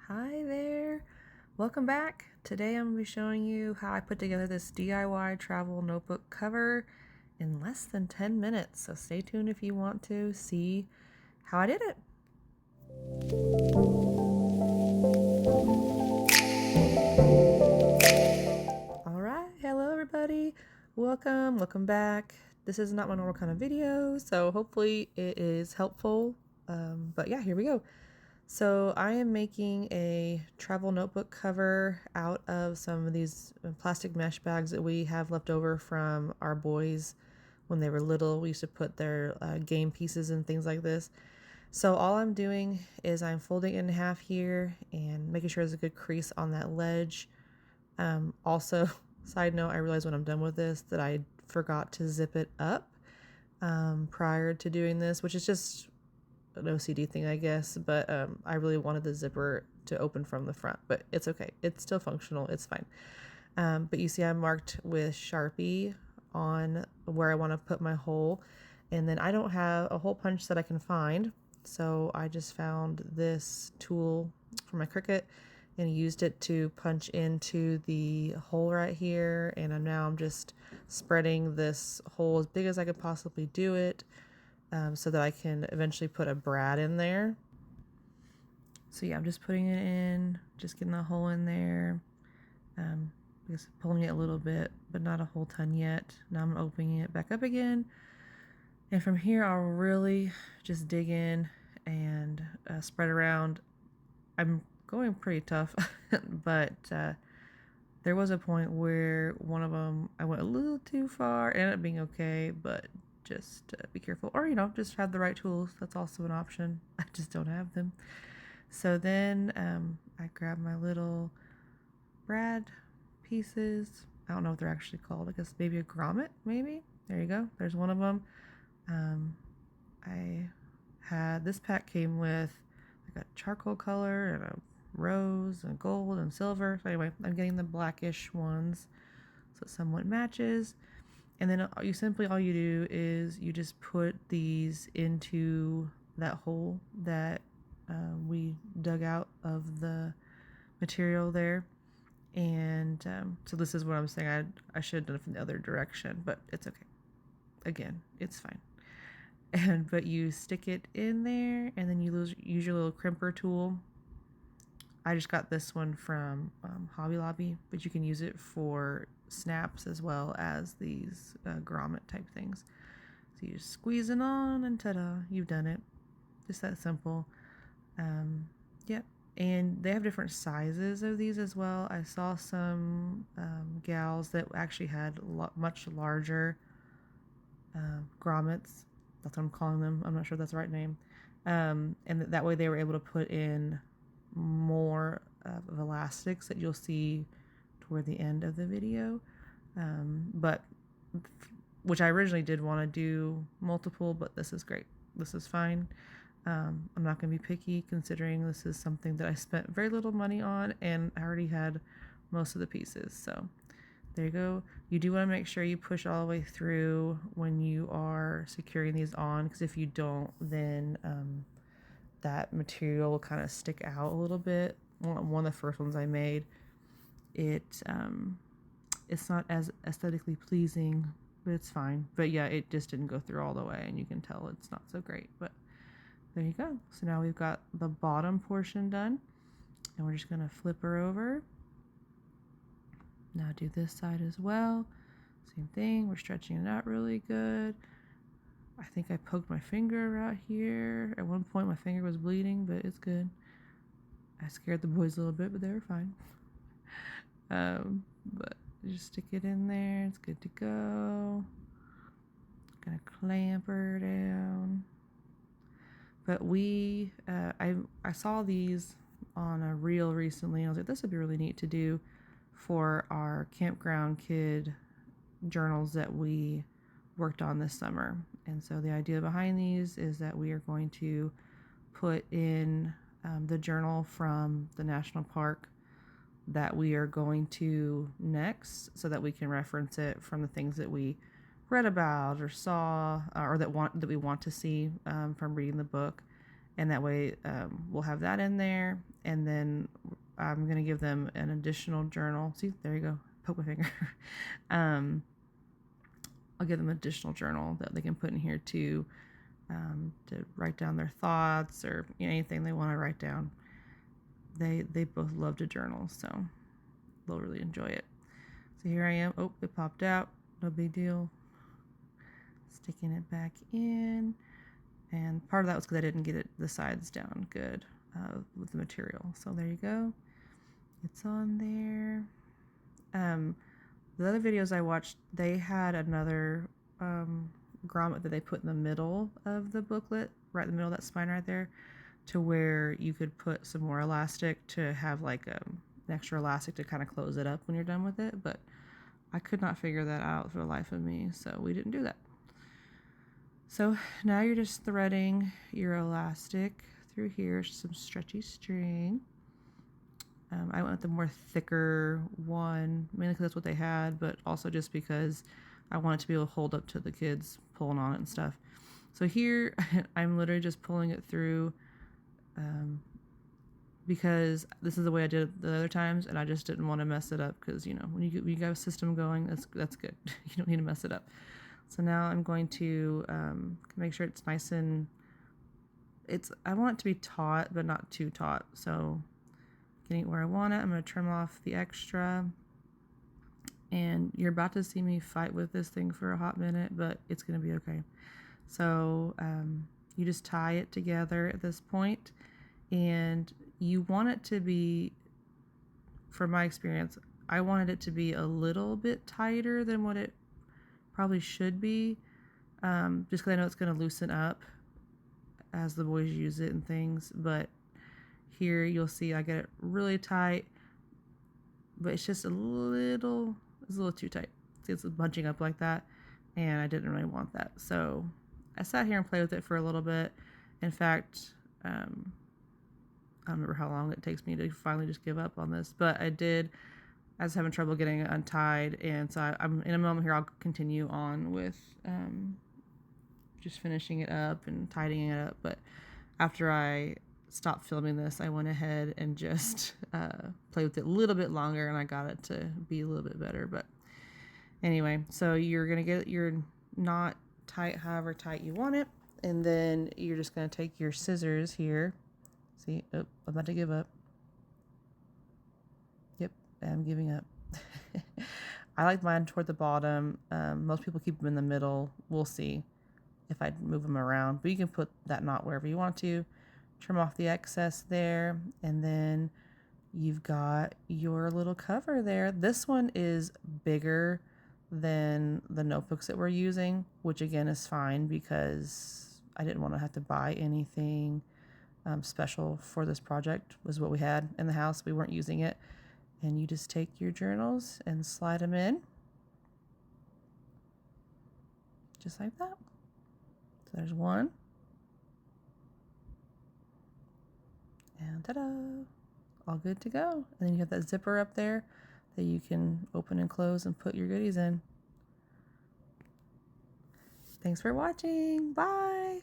Hi there, welcome back. Today I'm going to be showing you how I put together this DIY travel notebook cover in less than 10 minutes. So stay tuned if you want to see how I did it. Alright, hello everybody. Welcome back. This is not my normal kind of video, so hopefully it is helpful. But yeah, here we go. So I am making a travel notebook cover out of some of these plastic mesh bags that we have left over from our boys when they were little. We used to put their game pieces and things like this. So all I'm doing is I'm folding it in half here and making sure there's a good crease on that ledge. Also, side note, I realized when I'm done with this that I forgot to zip it up prior to doing this, which is just an OCD thing, I guess, but I really wanted the zipper to open from the front, but it's okay. It's still functional. It's fine. But you see I marked with Sharpie on where I want to put my hole, and then I don't have a hole punch that I can find, so I just found this tool for my Cricut and used it to punch into the hole right here, and I'm just spreading this hole as big as I could possibly do it. So that I can eventually put a brad in there. So yeah, I'm just putting it in, just getting the hole in there. Just pulling it a little bit, but not a whole ton yet. Now I'm opening it back up again. And from here, I'll really just dig in and spread around. I'm going pretty tough, but there was a point where one of them, I went a little too far. It ended up being okay, but just be careful, or just have the right tools. That's also an option. I just don't have them. So then I grabbed my little brad pieces. I don't know what they're actually called. I guess maybe a grommet, maybe. There you go. There's one of them. I had, this pack came with like a charcoal color and a rose and gold and silver. So anyway, I'm getting the blackish ones so it somewhat matches. And then all you do is you just put these into that hole that we dug out of the material there. And so this is what I'm saying. I should have done it from the other direction, but it's okay. Again, it's fine. But you stick it in there, and then you use your little crimper tool. I just got this one from Hobby Lobby, but you can use it for snaps as well as these grommet type things. So you just squeeze it on and ta-da, you've done it. Just that simple. Yep. And they have different sizes of these as well. I saw some gals that actually had much larger grommets. That's what I'm calling them. I'm not sure that's the right name. And that way they were able to put in more of elastics that you'll see toward the end of the video. But which I originally did want to do multiple, but this is great. This is fine. I'm not going to be picky considering this is something that I spent very little money on and I already had most of the pieces. So there you go. You do want to make sure you push all the way through when you are securing these on, because if you don't, then that material will kind of stick out a little bit. One of the first ones I made, it's not as aesthetically pleasing, but it's fine. But yeah, it just didn't go through all the way, and you can tell it's not so great. But there you go. So now we've got the bottom portion done, and we're just gonna flip her over. Now do this side as well. Same thing. We're stretching it out really good. I think I poked my finger right here. At one point my finger was bleeding, but it's good. I scared the boys a little bit, but they were fine. But just stick it in there. It's good to go. Gonna clamp her down. But I saw these on a reel recently, and I was like, this would be really neat to do for our campground kid journals that we worked on this summer. And so the idea behind these is that we are going to put in the journal from the national park that we are going to next, so that we can reference it from the things that we read about or saw, or that we want to see from reading the book. and that way we'll have that in there. And then I'm going to give them an additional journal. See, there you go. Poke my finger. I'll give them an additional journal that they can put in here too, to write down their thoughts or anything they want to write down. They both love to journal, so they'll really enjoy it. So here I am. Oh, it popped out. No big deal. Sticking it back in. And part of that was because I didn't get the sides down good with the material. So there you go. It's on there. The other videos I watched, they had another grommet that they put in the middle of the booklet, right in the middle of that spine right there, to where you could put some more elastic to have like an extra elastic to kind of close it up when you're done with it. But I could not figure that out for the life of me, so we didn't do that. So now you're just threading your elastic through here, some stretchy string. I went with the more thicker one, mainly because that's what they had, but also just because I wanted to be able to hold up to the kids pulling on it and stuff. So here I'm literally just pulling it through because this is the way I did it the other times, and I just didn't want to mess it up because, when you got a system going, that's good. You don't need to mess it up. So now I'm going to make sure it's nice and I want it to be taut, but not too taut. So getting it where I want it, I'm going to trim off the extra. And you're about to see me fight with this thing for a hot minute, but it's going to be okay. So you just tie it together at this point, and you want it to be, from my experience, I wanted it to be a little bit tighter than what it probably should be, just because I know it's going to loosen up as the boys use it and things. But here you'll see I get it really tight, but it's just a little too tight. See, it's bunching up like that, and I didn't really want that. So I sat here and played with it for a little bit. In fact, I don't remember how long it takes me to finally just give up on this, but I did. I was having trouble getting it untied, and so I'm in a moment here. I'll continue on with just finishing it up and tidying it up. But after I stopped filming this, I went ahead and just played with it a little bit longer, and I got it to be a little bit better. But anyway, so you're gonna get your knot tight however tight you want it, and then you're just gonna take your scissors here. See, oh, I'm about to give up. Yep, I'm giving up. I like mine toward the bottom. Most people keep them in the middle. We'll see if I move them around, but you can put that knot wherever you want to. Trim off the excess there, and then you've got your little cover there. This one is bigger than the notebooks that we're using, which again is fine because I didn't want to have to buy anything special for this project. Was what we had in the house. We weren't using it. And you just take your journals and slide them in just like that. So there's one. And ta-da! All good to go. And then you have that zipper up there that you can open and close and put your goodies in. Thanks for watching. Bye!